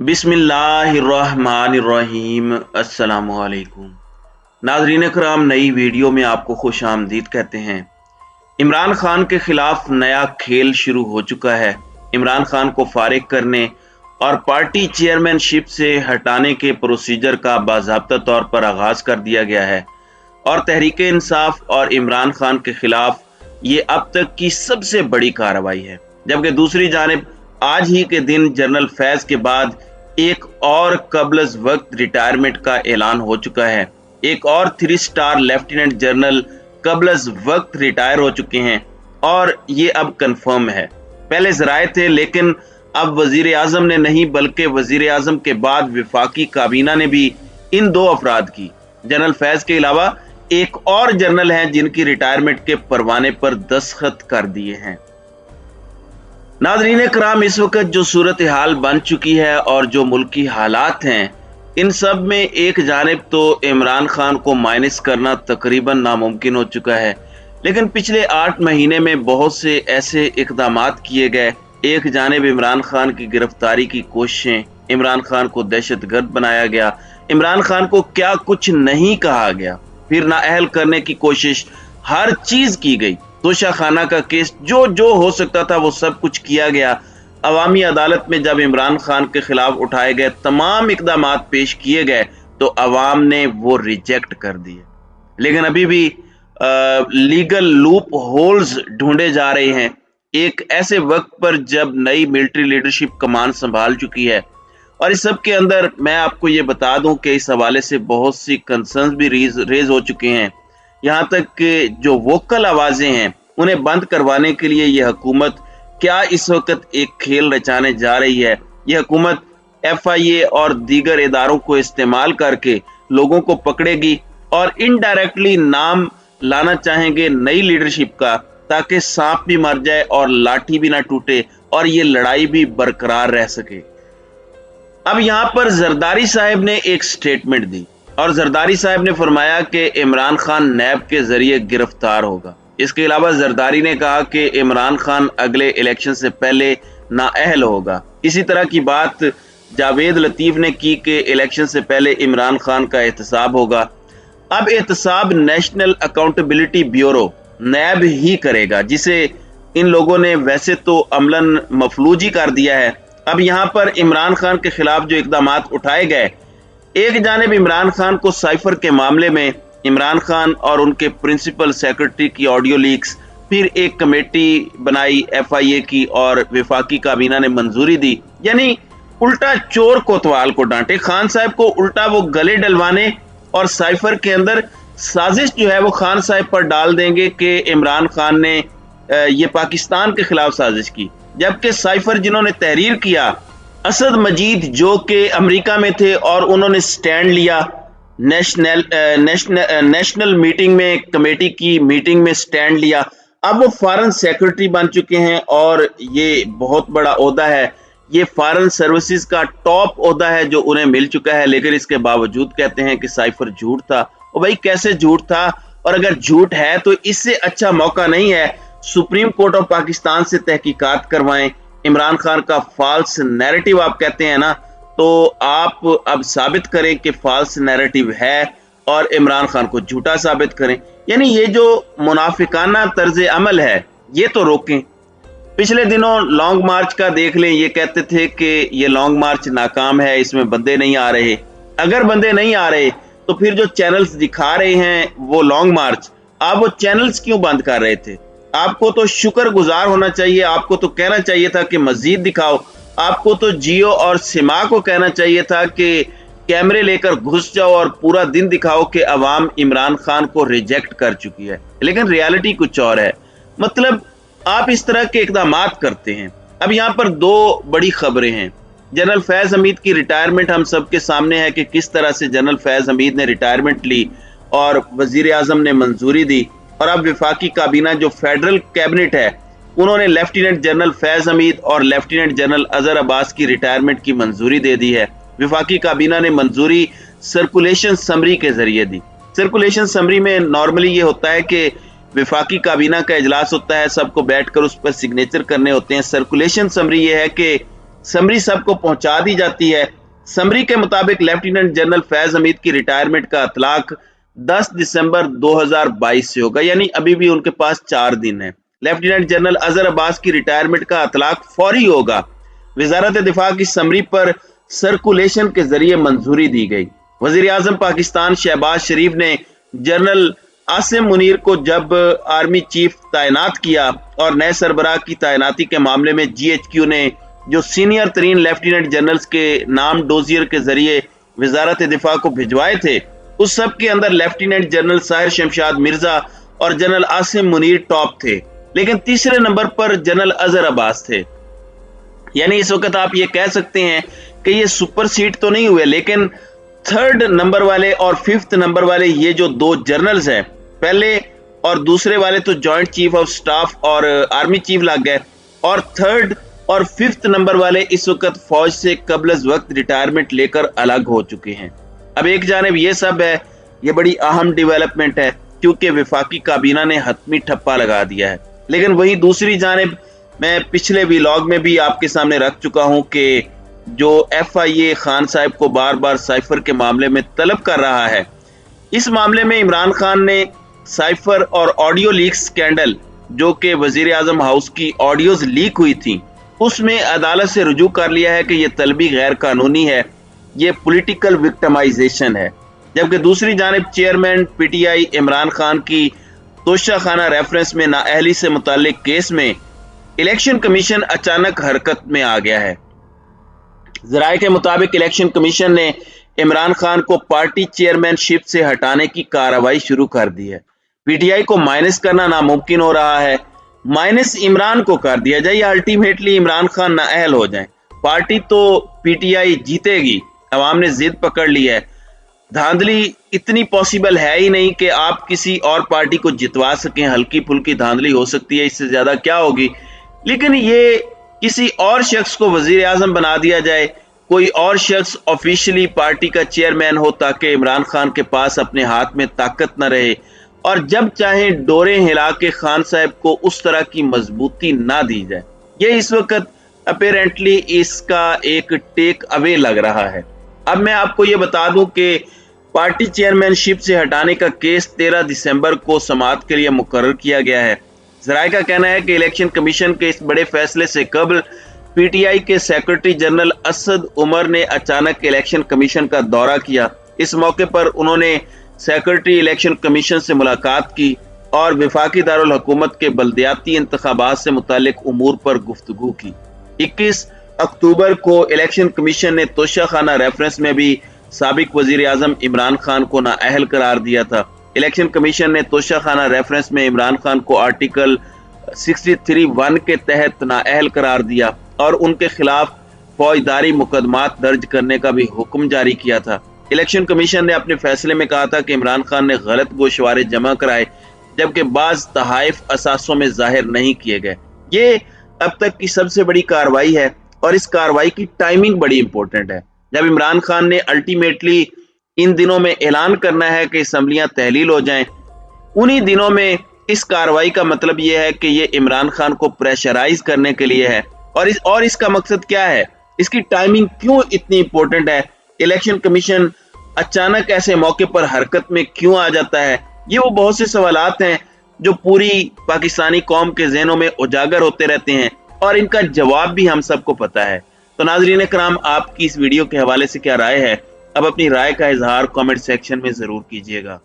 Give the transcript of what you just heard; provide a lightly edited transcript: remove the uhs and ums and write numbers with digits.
बिस्मिल्लाहिर्रहमानिर्रहीम। अस्सलामुअलैकुम नाज़रीन कराम, नई वीडियो में आपको खुश आमदीद कहते हैं। इमरान खान के खिलाफ नया खेल शुरू हो चुका है। इमरान खान को फारिग करने और पार्टी चेयरमैनशिप से हटाने के प्रोसीजर का बाज़ाब्ता तौर पर आगाज़ कर दिया गया है और तहरीक इंसाफ और इमरान खान के खिलाफ ये अब तक की सबसे बड़ी कार्रवाई है। जबकि दूसरी जानिब आज ही के दिन जनरल फैज के बाद एक और कबल वक्त रिटायरमेंट का ऐलान हो चुका है। एक और 3 स्टार लेफ्टिनेंट जनरल कबल वक्त रिटायर हो चुके हैं और ये अब कंफर्म है। पहले ज़राए थे, लेकिन अब वजीर आजम ने नहीं बल्कि वजीर आजम के बाद वफाकी काबीना ने भी इन 2 अफराद की, जनरल फैज के अलावा एक और जनरल हैं जिनकी रिटायरमेंट के परवाने पर दस्तखत कर दिए हैं। नाज़रीन कराम, इस वक्त जो सूरत हाल बन चुकी है और जो मुल्की हालात हैं, इन सब में एक जानिब तो इमरान खान को माइनस करना तकरीबन नामुमकिन हो चुका है, लेकिन पिछले 8 महीने में बहुत से ऐसे इक़दामात किए गए। एक जानिब इमरान खान की गिरफ्तारी की कोशिशें, इमरान खान को दहशतगर्द बनाया गया, इमरान खान को क्या कुछ नहीं कहा गया, फिर नाअहल करने की कोशिश, हर चीज़ की गई। तोशा खाना का केस, जो हो सकता था वो सब कुछ किया गया। अवामी अदालत में जब इमरान खान के खिलाफ उठाए गए तमाम इक़दामात पेश किए गए तो अवाम ने वो रिजेक्ट कर दिए। लेकिन अभी भी लीगल लूप होल्स ढूंढे जा रहे हैं, एक ऐसे वक्त पर जब नई मिलिट्री लीडरशिप कमान संभाल चुकी है। और इस सब के अंदर मैं आपको ये बता दूं कि इस हवाले से बहुत सी कंसर्न्स भी रेज हो चुके हैं। यहाँ तक कि जो वोकल आवाज़ें हैं उन्हें बंद करवाने के लिए ये हुकूमत क्या इस वक्त एक खेल रचाने जा रही है। यह हुकूमत FIA और दीगर इदारों को इस्तेमाल करके लोगों को पकड़ेगी और इनडायरेक्टली नाम लाना चाहेंगे नई लीडरशिप का, ताकि सांप भी मर जाए और लाठी भी ना टूटे और ये लड़ाई भी बरकरार रह सके। अब यहाँ पर जरदारी साहब ने एक स्टेटमेंट दी और जरदारी साहब ने फरमाया कि इमरान खान नैब के जरिए गिरफ्तार होगा। इसके अलावा जरदारी ने कहा कि इमरान खान अगले इलेक्शन से पहले नाअहल होगा। इसी तरह की बात जावेद लतीफ़ ने की कि इलेक्शन से पहले इमरान खान का एहतसाब होगा। अब एहतसाब नेशनल अकाउंटेबिलिटी ब्यूरो नैब ही करेगा, जिसे इन लोगों ने वैसे तो अमलन मफलूज ही कर दिया है। अब यहाँ पर इमरान खान के खिलाफ जो इक़दामात उठाए गए, एक जानिब इमरान खान को साइफर के मामले में इमरान खान और उनके प्रिंसिपल सेक्रेटरी की ऑडियो लीक्स, फिर एक कमेटी बनाई FIA की और वफाकी काबीना ने मंजूरी दी। यानी उल्टा चोर कोतवाल को डांटे, खान साहब को उल्टा वो गले डलवाने और साइफर के अंदर साजिश जो है वो खान साहब पर डाल देंगे कि इमरान खान ने ये पाकिस्तान के खिलाफ साजिश की। जबकि साइफर जिन्होंने तहरीर किया, असद मजीद जो कि अमेरिका में थे और उन्होंने स्टैंड लिया नेशनल मीटिंग में, कमेटी की मीटिंग में स्टैंड लिया। अब वो फॉरेन सेक्रेटरी बन चुके हैं और ये बहुत बड़ा ओहदा है, ये फॉरेन सर्विसेज का टॉप ओहदा है जो उन्हें मिल चुका है। लेकिन इसके बावजूद कहते हैं कि साइफर झूठ था। और भाई कैसे झूठ था, और अगर झूठ है तो इससे अच्छा मौका नहीं है सुप्रीम कोर्ट ऑफ पाकिस्तान से तहकीकात करवाएं। इमरान खान का फॉल्स नैरेटिव आप कहते हैं ना, तो आप अब साबित करें कि फॉल्स नैरेटिव है और इमरान खान को झूठा साबित करें। यानी ये जो मुनाफिकाना तर्ज अमल है ये तो रोकें। पिछले दिनों लॉन्ग मार्च का देख लें, ये कहते थे कि ये लॉन्ग मार्च नाकाम है, इसमें बंदे नहीं आ रहे। अगर बंदे नहीं आ रहे तो फिर जो चैनल्स दिखा रहे हैं वो लॉन्ग मार्च, आप वो चैनल्स क्यों बंद कर रहे थे? आपको तो शुक्रगुजार होना चाहिए, आपको तो कहना चाहिए था कि मजीद दिखाओ। आपको तो जियो और सिमा को कहना चाहिए था कि कैमरे लेकर घुस जाओ और पूरा दिन दिखाओ कि अवाम इमरान खान को रिजेक्ट कर चुकी है। लेकिन रियलिटी कुछ और है। मतलब आप इस तरह के इक़दामात करते हैं। अब यहाँ पर 2 बड़ी खबरें हैं। जनरल फैज हमीद की रिटायरमेंट हम सबके सामने है कि किस तरह से जनरल फैज हमीद ने रिटायरमेंट ली और वजीर आजम ने मंजूरी दी। और अब वफाकी काबीना जो फेडरल कैबिनेट है, उन्होंने लेफ्टिनेंट जनरल फैज हमीद और लेफ्टिनेंट जनरल अजहर अब्बास की रिटायरमेंट की मंजूरी दे दी है। वफाकी काबीना ने मंजूरी सर्कुलेशन समरी के जरिए दी। सर्कुलेशन समरी में नॉर्मली ये होता है कि वफाकी काबीना का इजलास होता है, सबको बैठकर उस पर सिग्नेचर करने होते हैं। सर्कुलेशन समरी ये है कि समरी सबको पहुंचा दी जाती है। समरी के मुताबिक लेफ्टिनेंट जनरल फैज हमीद की रिटायरमेंट का इतलाक 10 दिसंबर 2022 से होगा, यानी अभी भी उनके पास 4 दिन है। लेफ्टिनेंट जनरल अजहर अब्बास की रिटायरमेंट का इतलाक फौरी होगा। वजारत दिफा की समरी पर सर्कुलेशन के जरिए मंजूरी दी गई। वजीर आजम पाकिस्तान शहबाज शरीफ ने जनरल आसिम मुनीर को जब आर्मी चीफ तैनात किया और नए सरबराह की तैनाती के मामले में GHQ ने जो सीनियर तरीन लेफ्टिनेंट जनरल्स के नाम डोजियर के जरिए वजारत दिफा को भिजवाए थे, उस सब के अंदर लेफ्टिनेंट जनरल साहिर शमशाद मिर्जा और जनरल आसिम मुनीर टॉप थे, लेकिन तीसरे नंबर पर जनरल अजहर अब्बास थे। यानी इस वक्त आप ये कह सकते हैं कि ये सुपर सीट तो नहीं हुए, लेकिन 3rd नंबर वाले और 5th नंबर वाले ये जो 2 जनरल्स हैं, पहले और दूसरे वाले तो जॉइंट चीफ ऑफ स्टाफ और आर्मी चीफ लग गए, और 3rd और 5th नंबर वाले इस वक्त फौज से कबल वक्त रिटायरमेंट लेकर अलग हो चुके हैं। अब एक जानिब ये सब है, ये बड़ी अहम डेवलपमेंट है क्योंकि वफाकी काबीना ने हतमी ठप्पा लगा दिया है। लेकिन वही दूसरी जानिब मैं पिछले व्लॉग में भी आपके सामने रख चुका हूं कि जो FIA खान साहब को बार बार साइफर के मामले में तलब कर रहा है, इस मामले में इमरान खान ने साइफर और ऑडियो लीक स्कैंडल, जो कि वजीर आजम हाउस की ऑडियोज लीक हुई थी, उसमें अदालत से रुजू कर लिया है कि यह तलबी गैर कानूनी है, ये पॉलिटिकल विक्टिमाइजेशन है। जबकि दूसरी जानिब चेयरमैन PTI इमरान खान की तोशाखाना रेफरेंस में नाअहली से मुताल्लिक केस में इलेक्शन कमीशन अचानक हरकत में आ गया है। जराये के मुताबिक इलेक्शन कमीशन ने इमरान खान को पार्टी चेयरमैनशिप से हटाने की कार्रवाई शुरू कर दी है। PTI को माइनस करना नामुमकिन हो रहा है, माइनस इमरान को कर दिया जाए या अल्टीमेटली इमरान खान नाअहल हो जाए। पार्टी तो PTI जीतेगी, अवाम ने जिद पकड़ ली है। धांधली इतनी पॉसिबल है ही नहीं कि आप किसी और पार्टी को जितवा सकें। हल्की फुल्की धांधली हो सकती है, इससे ज्यादा क्या होगी। लेकिन ये किसी और शख्स को वजीर आजम बना दिया जाए, कोई और शख्स ऑफिशियली पार्टी का चेयरमैन हो, ताकि इमरान खान के पास अपने हाथ में ताकत न रहे और जब चाहे डोरे हिला के खान साहब को उस तरह की मजबूती ना दी जाए। ये इस वक्त अपेरेंटली इसका एक टेक अवे लग रहा है। अब मैं आपको ये बता दूं कि पार्टी चेयरमैनशिप से हटाने का केस 13 दिसंबर को समाअत के लिए मुकर्रर किया गया है। जराये का कहना है कि इलेक्शन कमीशन के इस बड़े फैसले से कबल PTI के सेक्रेटरी जनरल असद उमर ने अचानक इलेक्शन कमीशन का दौरा किया। इस मौके पर उन्होंने सेक्रेटरी इलेक्शन कमीशन से मुलाकात की और वफाकी दारुल हुकूमत के बल्दियाती इंतखाबात से मुतालिक उमूर पर गुफ्तगू की। 21 अक्टूबर को इलेक्शन कमीशन ने तोशाखाना रेफरेंस में भी साबिक वजीर आजम इमरान खान को नाअहल करार दिया था। इलेक्शन कमीशन ने तोशाखाना रेफरेंस में इमरान खान को आर्टिकल 63(1) के तहत नाअहल करार दिया और उनके खिलाफ फौजदारी मुकदमात दर्ज करने का भी हुक्म जारी किया था। इलेक्शन कमीशन ने अपने फैसले में कहा था कि इमरान खान ने गलत गोशवारे जमा कराए, जबकि बाज तहाइफ असासों में जाहिर नहीं किए गए। ये अब तक की सबसे बड़ी कार्रवाई है और इस कार्रवाई की टाइमिंग बड़ी इंपॉर्टेंट है। जब इमरान खान ने अल्टीमेटली इन दिनों में ऐलान करना है कि असम्बलियां तहलील हो जाएं, उन्हीं दिनों में इस कार्रवाई का मतलब यह है कि ये इमरान खान को प्रेशराइज करने के लिए है। और इसका मकसद क्या है, इसकी टाइमिंग क्यों इतनी इंपॉर्टेंट है, इलेक्शन कमीशन अचानक ऐसे मौके पर हरकत में क्यों आ जाता है, ये वो बहुत से सवालात हैं जो पूरी पाकिस्तानी कौम के ज़हनों में उजागर होते रहते हैं और इनका जवाब भी हम सबको पता है। तो नाज़रीन कराम, आपकी इस वीडियो के हवाले से क्या राय है? अब अपनी राय का इजहार कमेंट सेक्शन में जरूर कीजिएगा।